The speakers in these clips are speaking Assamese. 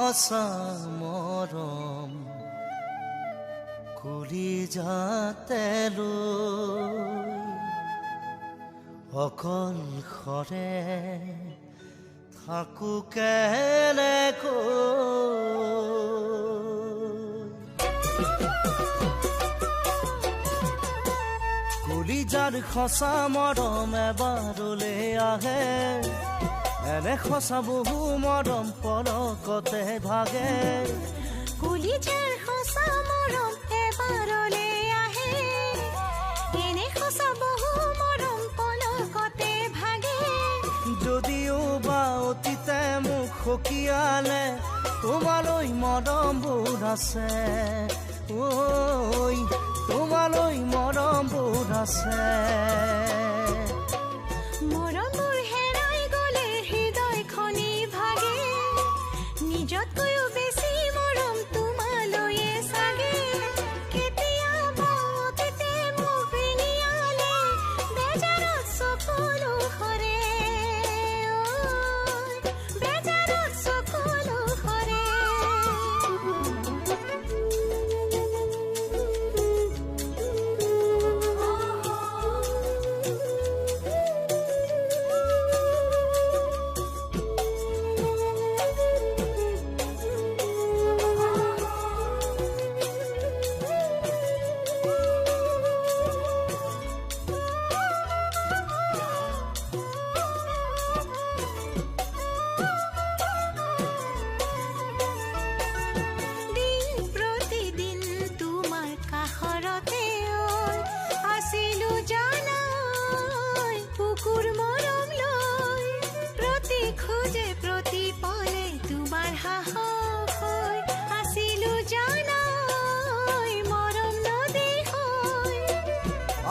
খসা মৰম কলিজাতে লৈ অকল খৰে থাকো কলিজাৰ খসা মৰম এবাৰলৈ আহে এনে খসা বহু মৰম পলকতে ভাগে কলিজাৰ খসা মৰম এবাৰলৈ আহে এনে খসা বহু মৰম পলকতে ভাগে যদিও বা অতীতে মোক সকিয়ালে তোমালৈ মৰমবোৰ আছে ঐ তোমালৈ মৰমবোৰ আছে মৰমবোৰ হেৰাই গলে হৃদয়খনি ভাগে নিজতকৈও বেছি মৰম তোমালৈয়ে চাগে কেতিয়াবা অতীতে মোক ৰিঙিয়ালে বেজাৰত চকুলো সৰে বেজাৰত চকুলো সৰে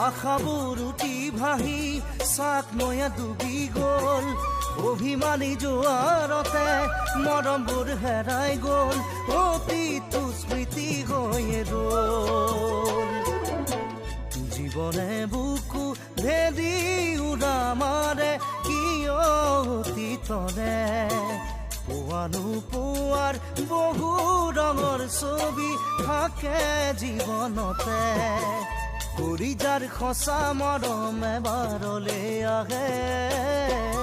আশাবোৰ উঠি ভাহি চাক নয়া ডুবি গ'ল অভিমানী জোৱাৰতে মৰমবোৰ হেৰাই গ'ল অতীতো স্মৃতি হৈয়ে ৰ'ল জীৱনে বুকু ভেদি উৰা মাৰে কিয় অতীতৰে পোৱানো পোৱাৰ বহু ৰঙৰ ছবি থাকে জীৱনতে কলিজাৰ খসা মৰম এবাৰলৈ আহে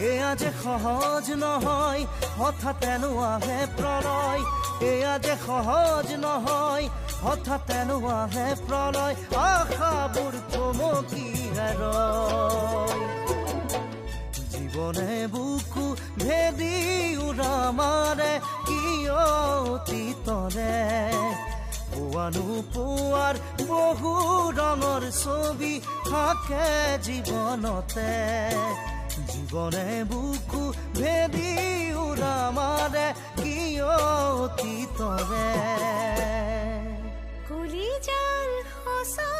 এয়া যে সহজ নহয় হঠাৎ এনো আহে প্ৰলয় এয়া যে সহজ নহয় হঠাৎ এনো আহে প্ৰলয় আশাবোৰ থমকি ৰয় জীৱনে বুকু ভেদি উৰা মাৰে কিয় অতীতৰে পোৱানো পোৱাৰ বহু ৰঙৰ ছবি থাকে জীৱনতে জীৱনে বুকু ভেদি উৰা মাৰে কিয় অতীতৰে কলিজাৰ খসা